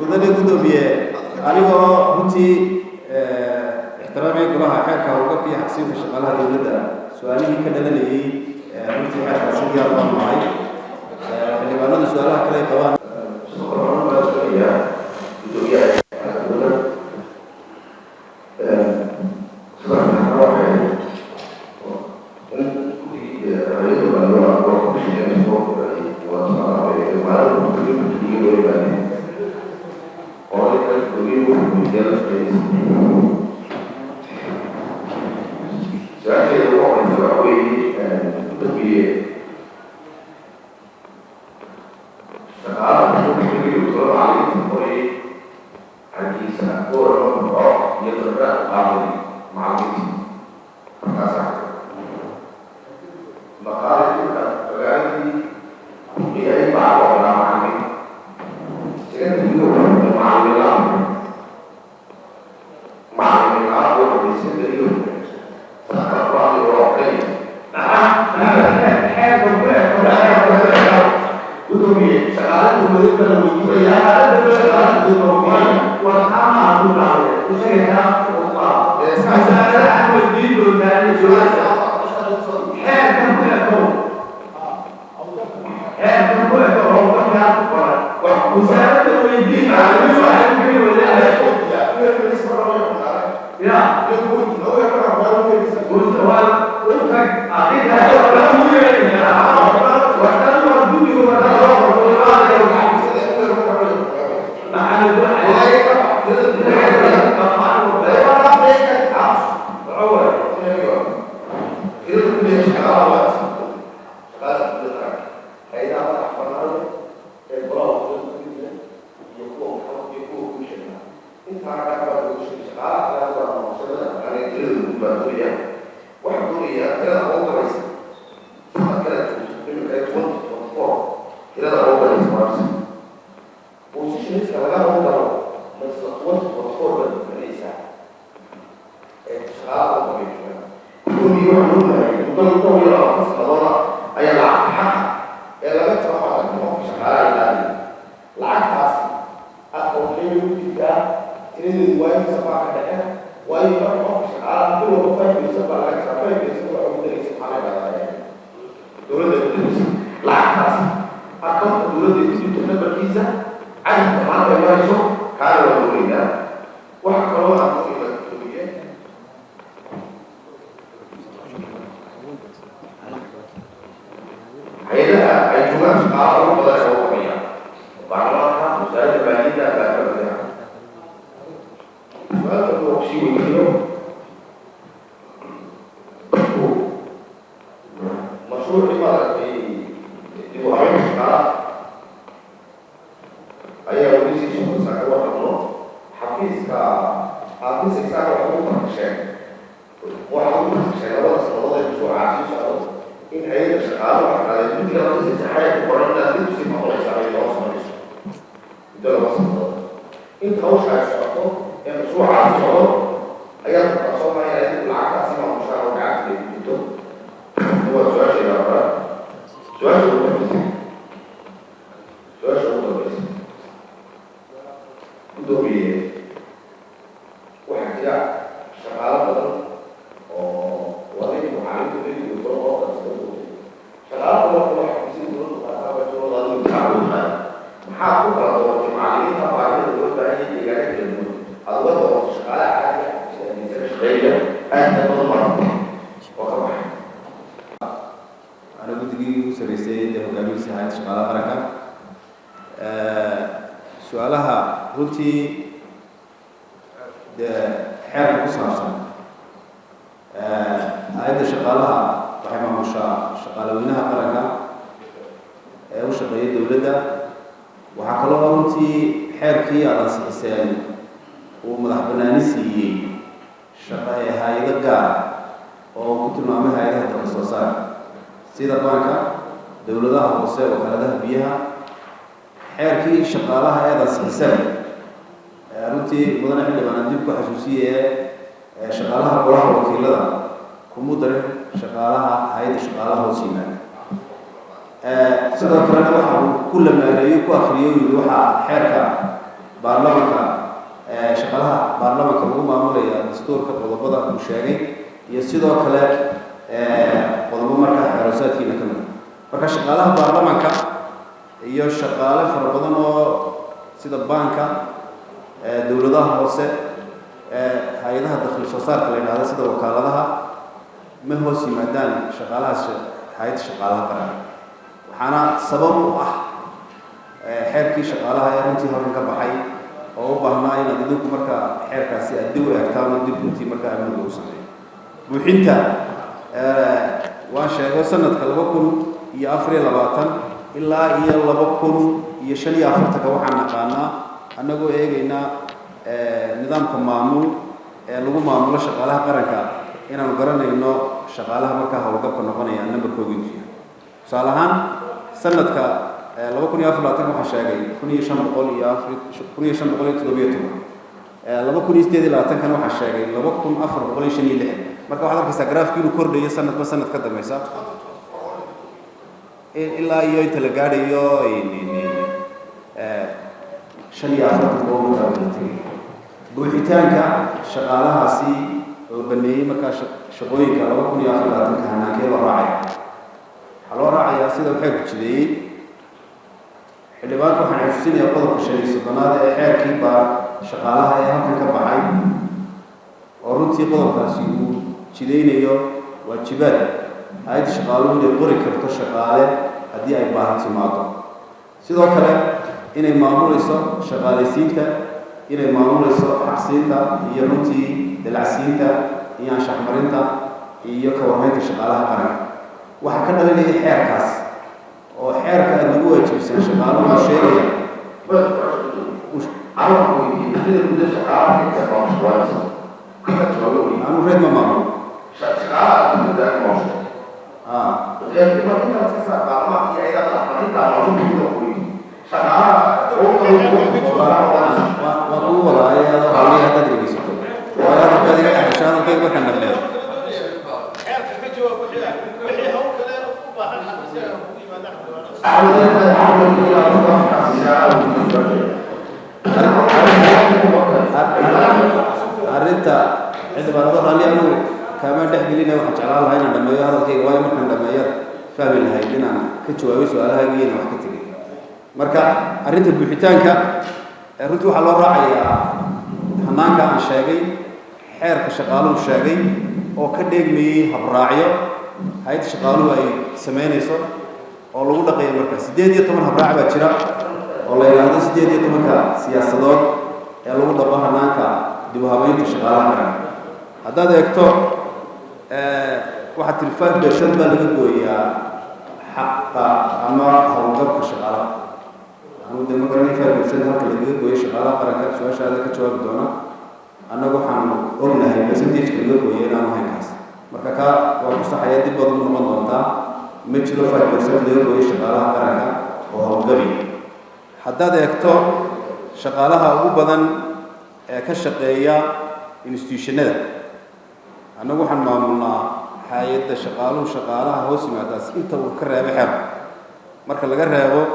مدني قدومية أنا كنتي احترامي كلها حركة وقفتي حسين في شغالها دولة سؤالي كده لي كنتي حركة سيدي الله معي اللي بعمل سؤالها كده طبعا baarlamaanka shaqalaha baarlamaanka lagu maamulaya dastuurka qodobada uu sheegay iyo sidoo kale qodobo marka xeeroosaadkiina ka mid marka shaqalaha baarlamaanka iyo shaqaale fara badan oo sida banka dawladaha hoose hay'adaha dakhli soo saarka la yiraahdo sida wakaaladaha ma hoos yimaadaan shaqaalahaas hay'ad shaqaalaha qaran waxaana sabab u ah xeerkii shaqaalaha ee runtii halkan ka baxay oo u baahnaa inaad idinku marka xeerkaasi aad dib u eegtaan oo dib runtii marka amniga u sameeyo buuxinta waan sheegay sanadka 2024 ilaa iyo 2045 waxaan naqaanaa annagoo eegaynaa nidaamka maamul ee lagu maamulo shaqaalaha qaranka inaanu garanayno shaqaalaha marka hawlgabka noqonaya numberkoodu intuu tusaale ahaan sanadka 2024 waxaa sheegay 1517 kana waxaa sheegay 2456 marka waxaad arkaysaa graafkii inuu kordhayo sanadba sanad ka dambaysa ilaa iyo inta la gaadhayo 45 buuxitaanka shaqaalahaasi oo baneeyay marka shaqooyinka 2024 hanaankee loo raacay waxaa loo raacayaa sida waxay ku jideeyey xildhibaanka waxaan xasuusinayaa qodobka 5 ee xeerkii baa shaqaalaha ee halkan ka baxay oo runtii qodobkaasi uu jideynayo waajibaad hay'adda shaqaaluhu inay qori karto shaqaale haddii ay baahi timaado sidoo kale inay maamulayso shaqaalaysiinta inay maamulayso xaqsiinta iyo runtii dalacsiinta iyo anshaxmarinta iyo ka warhaynta shaqaalaha qaranka waxaa ka dhalinaya xeerkaas oo xeerka aad lagu waajibsan shaqaaluhu sheegaya anu reed ma maamulo وقوة آيات عليها تدري سكون وآيات كذي عشان كذي بكنا بلاد أردت عندما نظر لي أنه كمان تحكيلنا وحجرال هاي ندمير هذا كي واي مركن ندمير فهم الهاي لنا كتشوي سؤالها جينا وحكتي marka arinta buuxitaanka runtii waxa loo raacayaa hanaanka aan sheegay xeerka shaqaaluhu sheegay oo ka dheegmayay habraacyo hay'adda shaqaaluhu ay sameynayso oo lagu dhaqayo marka 18 habraac baa jira oo la yiraahdo 18 siyaasadood ee lagu dhaqo hanaanka dib u habeynta shaqaalaha qaranka haddaad eegto waxa tilfaan beeshan baa laga gooyaa xaqa ama hawlgabka shaqaalaha ودي مقرني فيها بسنة هكذا اللي يقول شغالة قرنك سؤال هذا كجواب دونا أنا بحنا قلنا هي بس أنتي تقول ويانا ما هي كاس مركا وقصة حياتي بدل من منطقة متشلو فيها بسنة اللي يقول شغالة قرنك وهو قبي حتى ذا يكتب شغالها وبدن كشقية institutional أنا بحنا معنا حياة شغالها هو سمعتاس أنت وكرر بحر مركا لقرره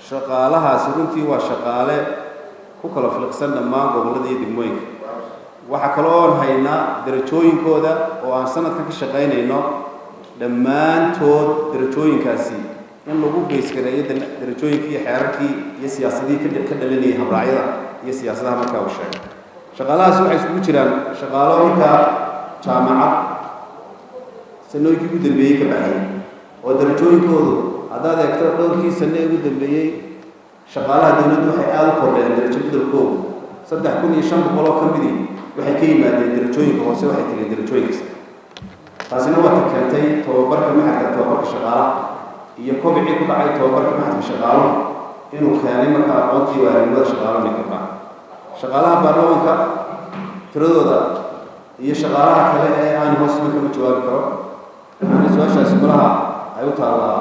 shaqaalahaasi runtii waa shaqaale ku kala filqsan dhammaan gobollada iyo degmooyinka waxa kale oo haynaa darajooyinkooda oo aan sanadkan ka shaqaynayno dhammaantood darajooyinkaasi in lagu geeskareeyo darajooyinkii iyo xeerarkii iyo siyaasadihii ka dhalinayay habraacyada iyo siyaasadaha markaa uu sheegay shaqaalahaasi waxay isugu jiraan shaqaalo markaa jaamacad sanooyinkii ugu dambeeyey ka baxay oo darajooyinkoodu haddaad eegto dhowrkii sane ugu dambeeyey shaqaalaha dawladdu waxay aada u kordheen darajo beddelkoodu 3500 oo ka midii waxay ka yimaadeen darajooyinka hoose waxay tageen darajooyinka sare taasina waa keentay tababarka maxadka tababarka shaqaalaha iyo kobcii ku dhacay tababarka maxadka shaqaaluhu inuu keenay markaa aqoontii waarinimada shaqaaluhu ka baa shaqaalaha baarlamaanka tiradooda iyo shaqaalaha kale ee aan hoos kama jawaabi karo waxaan su-aashaasi kulaha ay u taallaa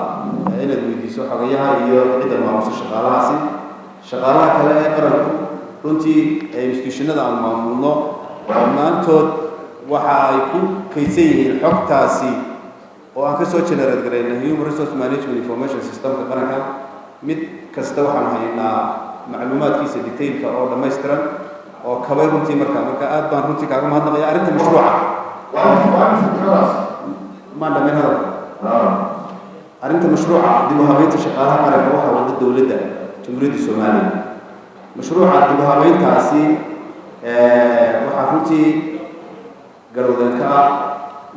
inaad weydiiso xogayaha iyo cidda maamuso shaqaalahaasi shaqaalaha kale ee qaranku runtii ee institutionada aan maamulno dhammaantood waxa ay ku kaydsan yihiin xogtaasi oo aan ka soo generate garayna human resource management information systemka qaranka mid kasta waxaan haynaa معلومات كيس ديتيل كأو لما يسترن أو كبير رنتي مركا آد بان رنتي كأو ما هذا غير أنت مشروعة ما عندنا من هذا أنت مشروعة دي مهابين شغالها مرة روحها ولد الدولة جمهورية الصومالية مشروعة دي مهابين تاسي وحفرتي قالوا ذلك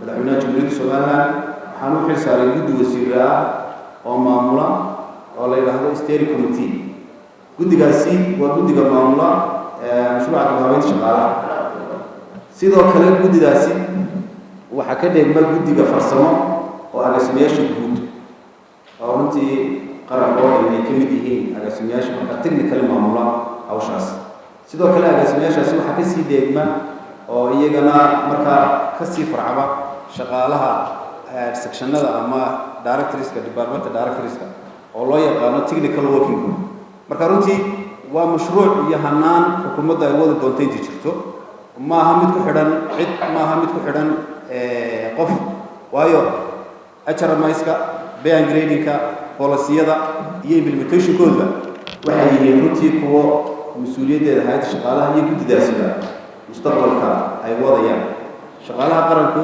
مدعونا جمهورية الصومالية حنو حساري قد وسيرة أو معاملة أو لا يلاحظوا استيري كوميتي قد قاسي وقد معاملة مشروعة دي مهابين شغالها سيدو كلام قد قاسي وحكى ما قد فرسمه وأقسمياش الجهود أو أنت قرر قوي إن كمديهين أقسمياش مرتين كلمة معاملة أو شخص سيدو كلام أقسمياش أسوي حكى سيد ما أو يجنا مركا كسي فرعبا شغالها سكشن هذا أما دايركتوريس كديبارتمنت دايركتوريس أو الله يقانو تكنيكال وركينج مركا رنتي ومشروع يهنان حكومة يوضع دونتين تجرتو ما هم يتكحرن عد ما هم يتكحرن قف وايو أشر مايسكا بيان جريدينكا بوليسيادا يبلمتوش كله وحي يروتي كوا مسؤولية هاي الشغالة هي كنت داسية مستقبل كا أي وضعيا شغالة قرنكو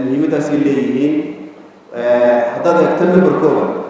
مهمة داسية اللي هي هذا يكتمل بركوبا